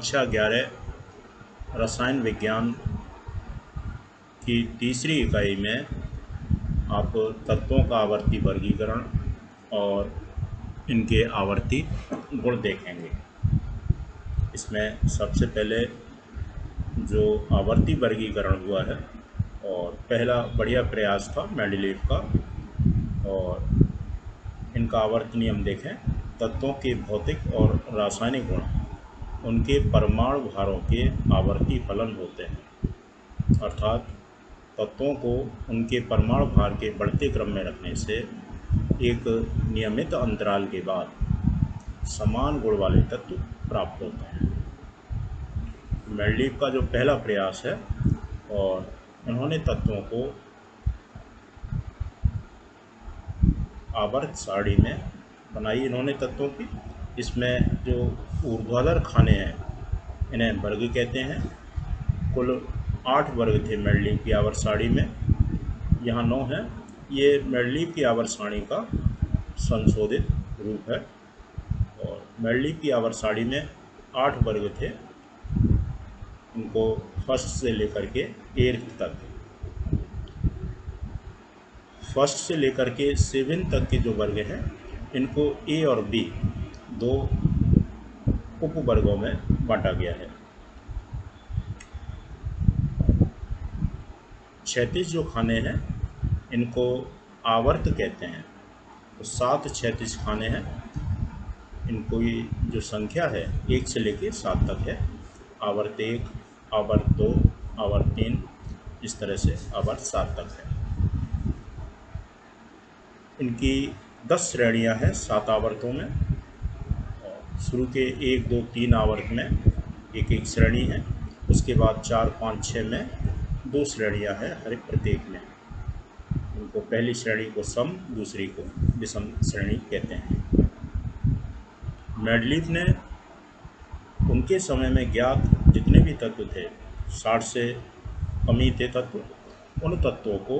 कक्षा 11 रसायन विज्ञान की तीसरी इकाई में आप तत्वों का आवर्ती वर्गीकरण और इनके आवर्ती गुण देखेंगे। इसमें सबसे पहले जो आवर्ती वर्गीकरण हुआ है और पहला बढ़िया प्रयास था मेंडलीव का, और इनका आवर्त नियम देखें। तत्वों के भौतिक और रासायनिक गुण उनके परमाणु भारों के आवर्ती फलन होते हैं, अर्थात तत्वों को उनके परमाणु भार के बढ़ते क्रम में रखने से एक नियमित अंतराल के बाद समान गुण वाले तत्व प्राप्त होते हैं। मेंडलीव का जो पहला प्रयास है, और उन्होंने तत्वों को आवर्त सारणी में बनाई इन्होंने तत्वों की। इसमें जो ऊर्ध्वाधर खाने हैं इन्हें वर्ग कहते हैं। कुल 8 वर्ग थे मेंडलीव की आवर्त सारणी में, यहाँ 9 है। ये मेंडलीव की आवर्त सारणी का संशोधित रूप है। और मेंडलीव की आवर्त सारणी में 8 वर्ग थे, इनको फर्स्ट से लेकर के 8th तक। फर्स्ट से लेकर के 7 तक के जो वर्ग हैं इनको ए और बी दो उपवर्गों में बांटा गया है। क्षैतिज जो खाने हैं इनको आवर्त कहते हैं। तो 7 क्षैतिज खाने हैं, इनको ये जो संख्या है 1 से लेकर 7 तक है। आवर्त 1, आवर्त 2, आवर्त 3, इस तरह से आवर्त 7 तक है। इनकी 10 श्रेणियां हैं 7 आवर्तों में। शुरू के 1, 2, 3 आवर्त में एक एक श्रेणी है। उसके बाद 4, 5, 6 में 2 श्रेणियां हैं हर एक प्रत्येक में। उनको पहली श्रेणी को सम, दूसरी को विषम श्रेणी कहते हैं। मेंडलीव ने उनके समय में ज्ञात जितने भी तत्व थे, 60 से कम ही थे तत्व, उन तत्वों को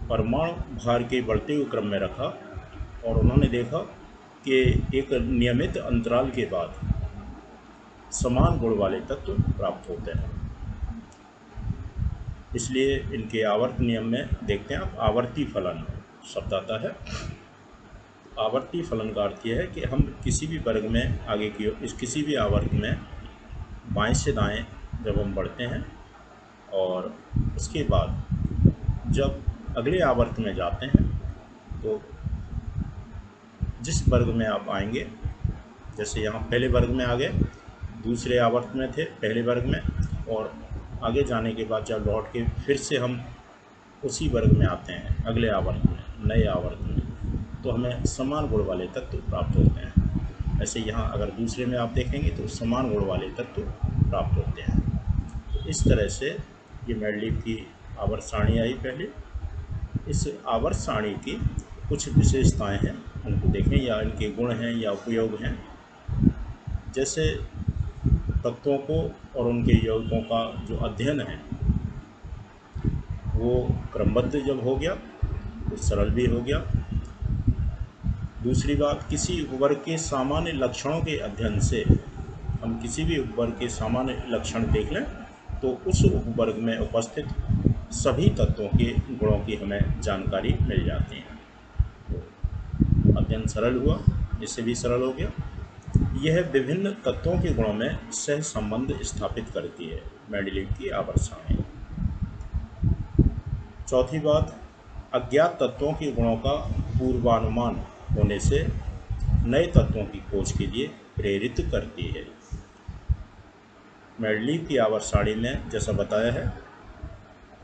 परमाणु भार के बढ़ते हुए क्रम में रखा, और उन्होंने देखा कि एक नियमित अंतराल के बाद समान गुण वाले तत्व प्राप्त होते हैं। इसलिए इनके आवर्त नियम में देखते हैं आप, आवर्ती फलन शब्द आता है। आवर्ती फलन का अर्थ यह है कि हम किसी भी वर्ग में आगे की ओर, इस किसी भी आवर्त में बाएं से दाएं जब हम बढ़ते हैं, और उसके बाद जब अगले आवर्त में जाते हैं तो जिस वर्ग में आप आएंगे, जैसे यहाँ पहले वर्ग में आ गए, दूसरे आवर्त में थे पहले वर्ग में, और आगे जाने के बाद जब लौट के फिर से हम उसी वर्ग में आते हैं अगले आवर्त में, नए आवर्त में, तो हमें समान गुण वाले तत्व प्राप्त होते हैं। ऐसे यहाँ अगर दूसरे में आप देखेंगे तो समान गुण वाले तत्व प्राप्त होते हैं। तो इस तरह से ये मेंडलीव की आवर्त सारणी आई पहले। इस आवर्त सारणी की कुछ विशेषताएं हैं, उनको देखें, या इनके गुण हैं या उपयोग हैं। जैसे तत्वों को और उनके यौगिकों का जो अध्ययन है वो क्रमबद्ध जब हो गया तो सरल भी हो गया। दूसरी बात, किसी उपवर्ग के सामान्य लक्षणों के अध्ययन से हम किसी भी उपवर्ग के सामान्य लक्षण देख लें तो उस उपवर्ग में उपस्थित सभी तत्वों के गुणों की हमें जानकारी मिल जाती है। तो अध्ययन सरल हुआ, इससे भी सरल हो गया। यह विभिन्न तत्वों के गुणों में सह संबंध स्थापित करती है मेंडलीव की आवर्त सारणी। चौथी बात, अज्ञात तत्वों के गुणों का पूर्वानुमान होने से नए तत्वों की खोज के लिए प्रेरित करती है। मेंडलीव की आवर्त सारणी में जैसा बताया है,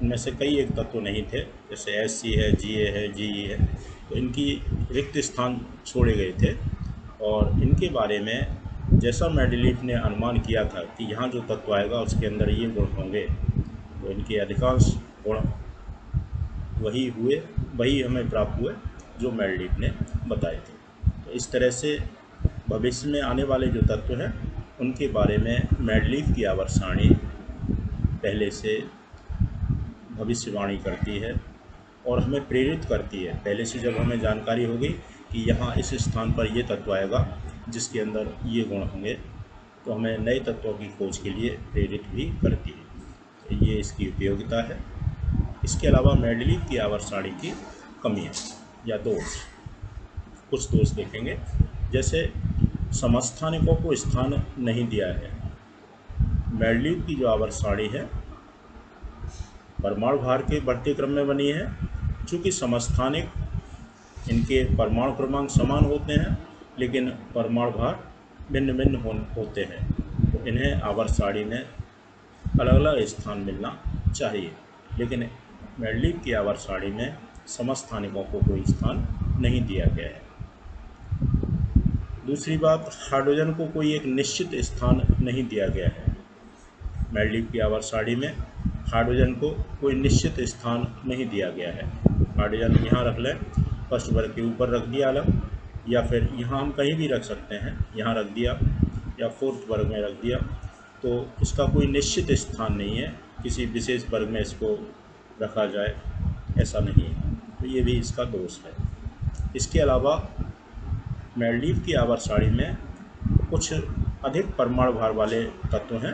इनमें से कई एक तत्व नहीं थे, जैसे Hc है, Ga है, Ge है, तो इनकी रिक्त स्थान छोड़े गए थे। और इनके बारे में जैसा मेंडलीव ने अनुमान किया था कि यहाँ जो तत्व आएगा उसके अंदर ये गुण होंगे, तो इनके अधिकांश गुण वही हमें प्राप्त हुए जो मेंडलीव ने बताए थे। तो इस तरह से भविष्य में आने वाले जो तत्व हैं उनके बारे में मेंडलीव की आवर्त सारणी पहले से भविष्यवाणी करती है और हमें प्रेरित करती है। पहले से जब हमें जानकारी होगी कि यहाँ इस स्थान पर ये तत्व आएगा जिसके अंदर ये गुण होंगे, तो हमें नए तत्वों की खोज के लिए प्रेरित भी करती है। तो ये इसकी उपयोगिता है। इसके अलावा मेंडलीव की आवर्त सारणी की कमियाँ या दोष, कुछ दोष देखेंगे। जैसे समस्थानिकों को स्थान नहीं दिया है। मेंडलीव की जो आवर्त सारणी है परमाणु भार के बढ़ते क्रम में बनी है। चूँकि समस्थानिक इनके परमाणु क्रमांक समान होते हैं लेकिन परमाणु भार भिन्न भिन्न होते हैं, तो इन्हें आवर्त सारणी में अलग अलग स्थान मिलना चाहिए। लेकिन मेंडलीव की आवर्त सारणी में समस्थानिकों को कोई स्थान नहीं दिया गया है। दूसरी बात, हाइड्रोजन को कोई एक निश्चित स्थान नहीं दिया गया है। मेंडलीव की आवर्त सारणी में हाइड्रोजन को कोई निश्चित स्थान नहीं दिया गया है। हाइड्रोजन यहाँ रख लें, फर्स्ट वर्ग के ऊपर रख दिया अलग, या फिर यहाँ हम कहीं भी रख सकते हैं, यहाँ रख दिया या फोर्थ वर्ग में रख दिया, तो इसका कोई निश्चित स्थान नहीं है, किसी विशेष वर्ग में इसको रखा जाए ऐसा नहीं है। तो ये भी इसका दोष है। इसके अलावा मेंडलीव की आवर्त सारणी में कुछ अधिक परमाणु भार वाले तत्व हैं,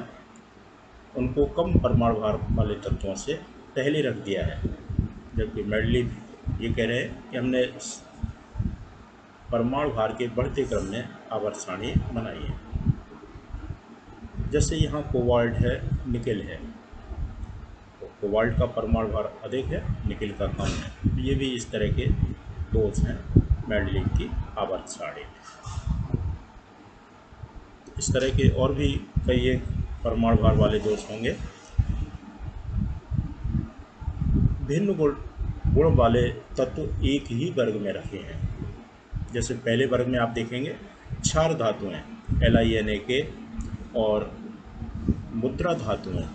उनको कम परमाणु भार वाले तत्वों से पहले रख दिया है। जबकि मेंडलीव ये कह रहे हैं कि हमने परमाणु भार के बढ़ते क्रम में आवर्त सारणी बनाई है। जैसे यहाँ कोबाल्ट है, निकेल है, तो कोबाल्ट का परमाणु भार अधिक है, निकेल का कम है। ये भी इस तरह के दोष हैं मेंडलीव की आवर्त सारणी में। इस तरह के और भी कई एक परमाणु भार वाले दोष होंगे। भिन्न गुण वाले तत्व एक ही वर्ग में रखे हैं। जैसे पहले वर्ग में आप देखेंगे क्षार धातुएं LiNa और मुद्रा धातुएं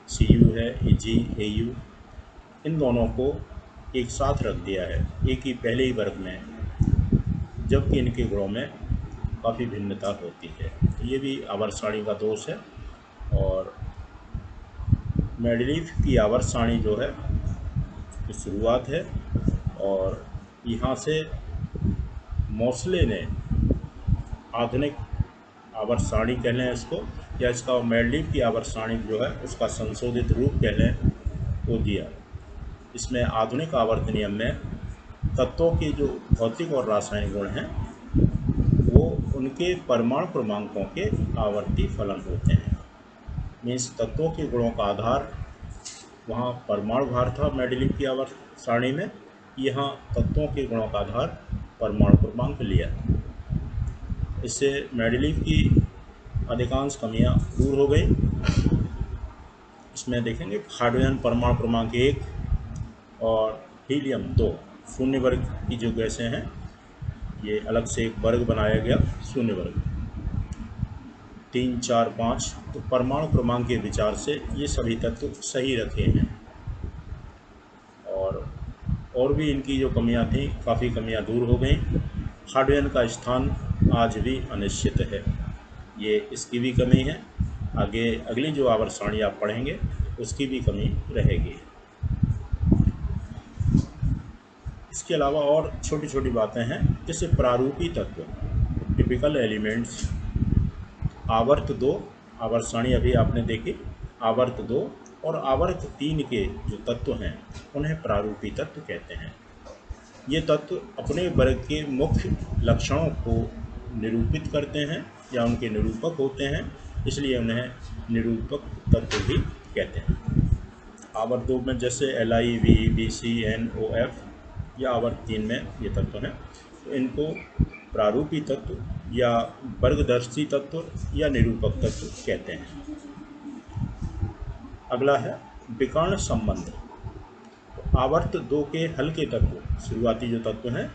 Cu है, Ag, Au, इन दोनों को एक साथ रख दिया है एक ही पहले ही वर्ग में, जबकि इनके गुणों में काफ़ी भिन्नता होती है। तो ये भी आवर्त सारणी का दोष है। और मेंडलीव की आवर्त सारणी जो है की शुरुआत है, और यहाँ से मोसले ने आधुनिक आवर्त सारणी कह लें इसको, या इसका मेंडलीव की आवर्त सारणी जो है उसका संशोधित रूप कह लें, वो दिया। इसमें आधुनिक आवर्त नियम में तत्वों के जो भौतिक और रासायनिक गुण हैं वो उनके परमाणु क्रमांकों के आवर्ती फलन होते हैं। मीन्स तत्वों के गुणों का आधार वहाँ परमाणु भार था मेंडलीव की आवर्त सारणी में, यहाँ तत्वों के गुणों का आधार परमाणु क्रमांक लिया। इससे मेंडलीव की अधिकांश कमियां दूर हो गई। इसमें देखेंगे हाइड्रोजन परमाणु क्रमांक 1 और हीलियम 2 शून्य वर्ग की जो गैसें हैं, ये अलग से एक वर्ग बनाया गया शून्य वर्ग 3, 4, 5। तो परमाणु क्रमांक के विचार से ये सभी तत्व सही रखे हैं। और भी इनकी जो कमियां थी, काफ़ी कमियां दूर हो गई। हाइड्रोजन का स्थान आज भी अनिश्चित है, ये इसकी भी कमी है। आगे अगली जो आवर्त सारणी आप पढ़ेंगे उसकी भी कमी रहेगी। इसके अलावा और छोटी छोटी बातें हैं, जैसे प्रारूपी तत्व टिपिकल एलिमेंट्स। आवर्त 2 आवर्त सारणी अभी आपने देखी, आवर्त 2 और आवर्त 3 के जो तत्व हैं उन्हें प्रारूपी तत्व कहते हैं। ये तत्व अपने वर्ग के मुख्य लक्षणों को निरूपित करते हैं या उनके निरूपक होते हैं, इसलिए उन्हें निरूपक तत्व भी कहते हैं। आवर्त 2 में जैसे Li, V, Bc, N, OF, या आवर्त 3 में ये तत्व हैं, तो इनको प्रारूपी तत्व या वर्गदर्शी तत्व या निरूपक तत्व कहते हैं। अगला है विकर्ण संबंध। आवर्त 2 के हल्के तत्व, शुरुआती जो तत्व हैं,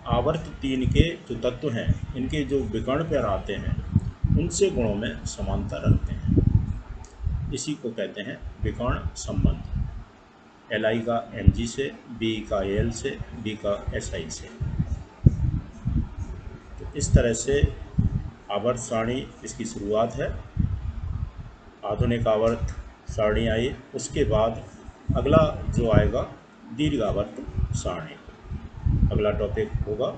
आवर्त 3 के जो तत्व हैं, इनके जो विकर्ण पर आते हैं उनसे गुणों में समानता रखते हैं। इसी को कहते हैं विकर्ण संबंध। Li का Mg से, B का Al से, B का Si से। तो इस तरह से आवर्त सारणी इसकी शुरुआत है। आधुनिक आवर्त सारणी आई, उसके बाद अगला जो आएगा दीर्घ आवर्त सारणी। अगला टॉपिक होगा